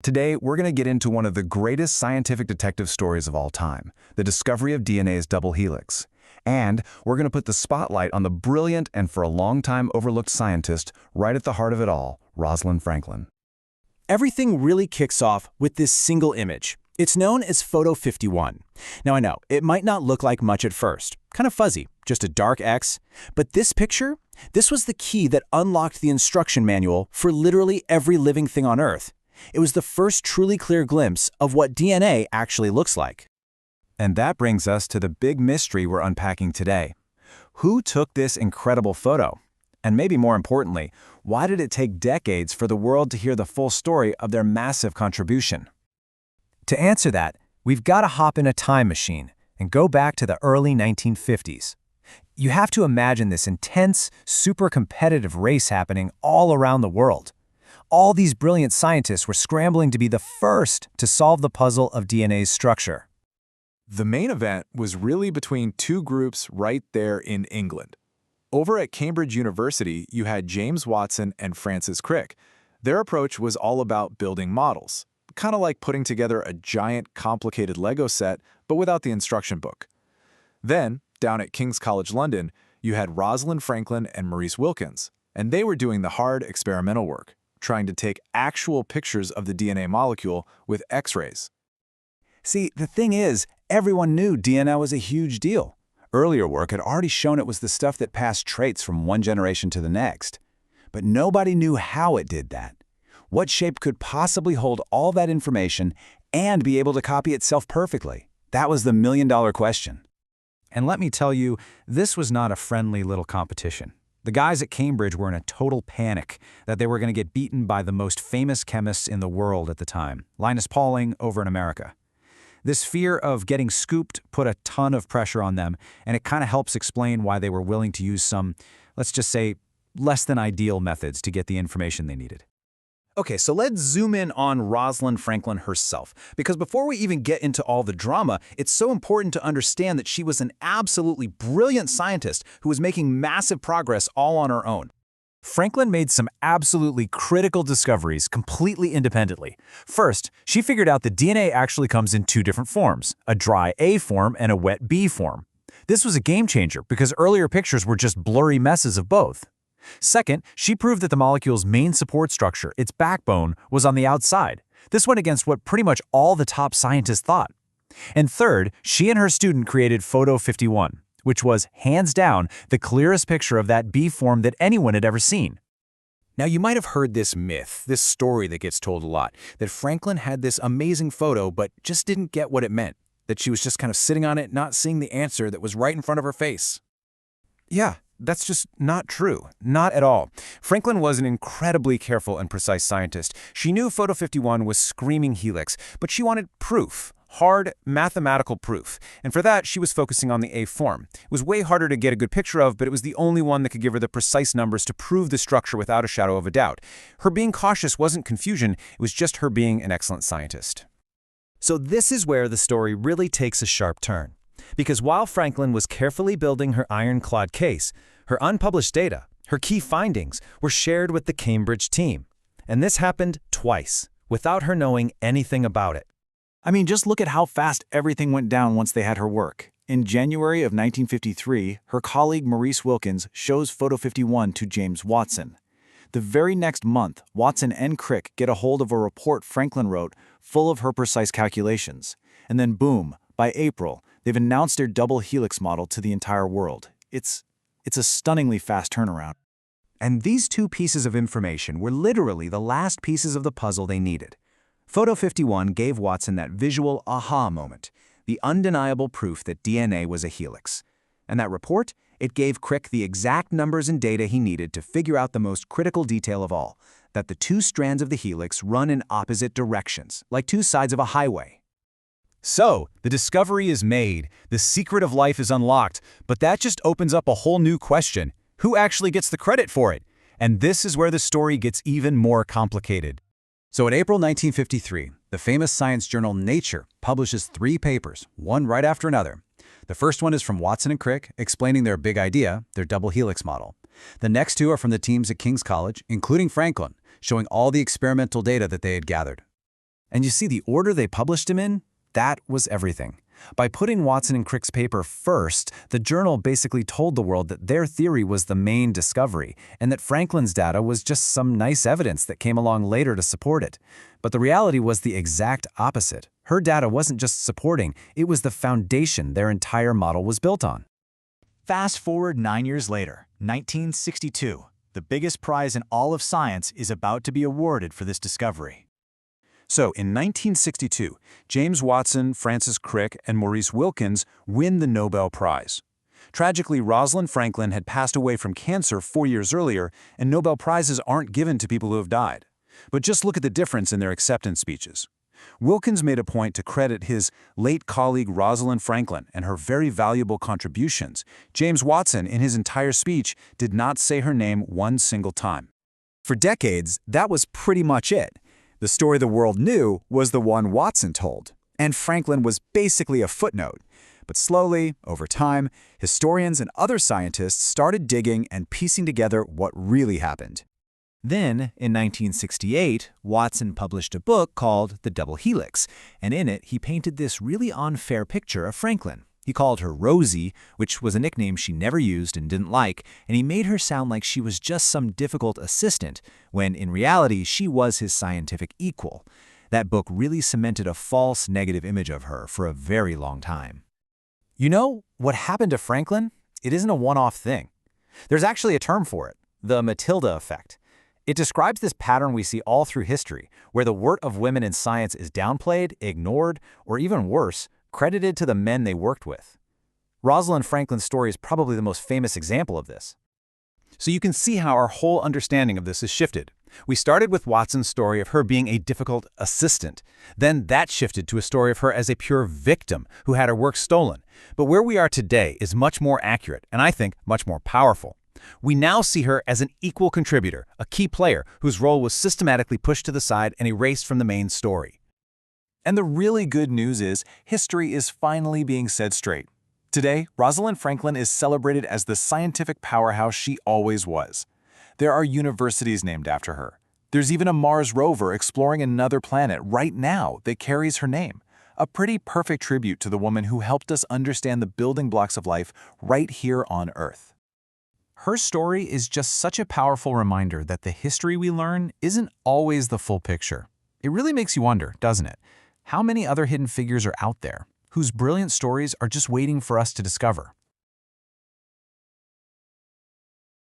Today, we're going to get into one of the greatest scientific detective stories of all time, the discovery of DNA's double helix. And we're going to put the spotlight on the brilliant and for a long time overlooked scientist right at the heart of it all, Rosalind Franklin. Everything really kicks off with this single image. It's known as Photo 51. Now I know, it might not look like much at first, kind of fuzzy, just a dark X, but this picture, this was the key that unlocked the instruction manual for literally every living thing on Earth. It was the first truly clear glimpse of what DNA actually looks like. And that brings us to the big mystery we're unpacking today. Who took this incredible photo? And maybe more importantly, why did it take decades for the world to hear the full story of their massive contribution? To answer that, we've got to hop in a time machine and go back to the early 1950s. You have to imagine this intense, super competitive race happening all around the world. All these brilliant scientists were scrambling to be the first to solve the puzzle of DNA's structure. The main event was really between two groups right there in England. Over at Cambridge University, you had James Watson and Francis Crick. Their approach was all about building models, kind of like putting together a giant, complicated Lego set, but without the instruction book. Then, down at King's College London, you had Rosalind Franklin and Maurice Wilkins, and they were doing the hard experimental work, trying to take actual pictures of the DNA molecule with X-rays. See, the thing is, everyone knew DNA was a huge deal. Earlier work had already shown it was the stuff that passed traits from one generation to the next. But nobody knew how it did that. What shape could possibly hold all that information and be able to copy itself perfectly? That was the million-dollar question. And let me tell you, this was not a friendly little competition. The guys at Cambridge were in a total panic that they were going to get beaten by the most famous chemists in the world at the time, Linus Pauling over in America. This fear of getting scooped put a ton of pressure on them, and it kind of helps explain why they were willing to use some, let's just say, less than ideal methods to get the information they needed. Okay, so let's zoom in on Rosalind Franklin herself, because before we even get into all the drama, it's so important to understand that she was an absolutely brilliant scientist who was making massive progress all on her own. Franklin made some absolutely critical discoveries completely independently. First, she figured out that DNA actually comes in two different forms, a dry A form and a wet B form. This was a game changer because earlier pictures were just blurry messes of both. Second, she proved that the molecule's main support structure, its backbone, was on the outside. This went against what pretty much all the top scientists thought. And third, she and her student created Photo 51, which was, hands down, the clearest picture of that B form that anyone had ever seen. Now, you might have heard this myth, this story that gets told a lot, that Franklin had this amazing photo but just didn't get what it meant, that she was just kind of sitting on it, not seeing the answer that was right in front of her face. Yeah, that's just not true. Not at all. Franklin was an incredibly careful and precise scientist. She knew Photo 51 was screaming helix, but she wanted proof. Hard, mathematical proof. And for that, she was focusing on the A form. It was way harder to get a good picture of, but it was the only one that could give her the precise numbers to prove the structure without a shadow of a doubt. Her being cautious wasn't confusion, it was just her being an excellent scientist. So this is where the story really takes a sharp turn. Because while Franklin was carefully building her ironclad case, her unpublished data, her key findings, were shared with the Cambridge team. And this happened twice, without her knowing anything about it. I mean, just look at how fast everything went down once they had her work. In January of 1953, her colleague Maurice Wilkins shows Photo 51 to James Watson. The very next month, Watson and Crick get a hold of a report Franklin wrote full of her precise calculations. And then boom, by April, they've announced their double helix model to the entire world. It's a stunningly fast turnaround. And these two pieces of information were literally the last pieces of the puzzle they needed. Photo 51 gave Watson that visual aha moment, the undeniable proof that DNA was a helix. And that report, it gave Crick the exact numbers and data he needed to figure out the most critical detail of all, that the two strands of the helix run in opposite directions, like two sides of a highway. So, the discovery is made, the secret of life is unlocked, but that just opens up a whole new question. Who actually gets the credit for it? And this is where the story gets even more complicated. So in April 1953, the famous science journal Nature publishes 3 papers, one right after another. The first one is from Watson and Crick, explaining their big idea, their double helix model. The next 2 are from the teams at King's College, including Franklin, showing all the experimental data that they had gathered. And you see, the order they published him in, that was everything. By putting Watson and Crick's paper first, the journal basically told the world that their theory was the main discovery, and that Franklin's data was just some nice evidence that came along later to support it. But the reality was the exact opposite. Her data wasn't just supporting, it was the foundation their entire model was built on. Fast forward 9 years later, 1962. The biggest prize in all of science is about to be awarded for this discovery. So, in 1962, James Watson, Francis Crick, and Maurice Wilkins win the Nobel Prize. Tragically, Rosalind Franklin had passed away from cancer 4 years earlier, and Nobel Prizes aren't given to people who have died. But just look at the difference in their acceptance speeches. Wilkins made a point to credit his late colleague Rosalind Franklin and her very valuable contributions. James Watson, in his entire speech, did not say her name one single time. For decades, that was pretty much it. The story the world knew was the one Watson told, and Franklin was basically a footnote. But slowly, over time, historians and other scientists started digging and piecing together what really happened. Then, in 1968, Watson published a book called The Double Helix, and in it he painted this really unfair picture of Franklin. He called her Rosie, which was a nickname she never used and didn't like, and he made her sound like she was just some difficult assistant, when in reality she was his scientific equal. That book really cemented a false negative image of her for a very long time. You know, what happened to Franklin? It isn't a one-off thing. There's actually a term for it, the Matilda effect. It describes this pattern we see all through history, where the work of women in science is downplayed, ignored, or even worse, credited to the men they worked with. Rosalind Franklin's story is probably the most famous example of this. So you can see how our whole understanding of this has shifted. We started with Watson's story of her being a difficult assistant. Then that shifted to a story of her as a pure victim who had her work stolen. But where we are today is much more accurate, and I think much more powerful. We now see her as an equal contributor, a key player whose role was systematically pushed to the side and erased from the main story. And the really good news is, history is finally being said straight. Today, Rosalind Franklin is celebrated as the scientific powerhouse she always was. There are universities named after her. There's even a Mars rover exploring another planet right now that carries her name. A pretty perfect tribute to the woman who helped us understand the building blocks of life right here on Earth. Her story is just such a powerful reminder that the history we learn isn't always the full picture. It really makes you wonder, doesn't it? How many other hidden figures are out there, whose brilliant stories are just waiting for us to discover?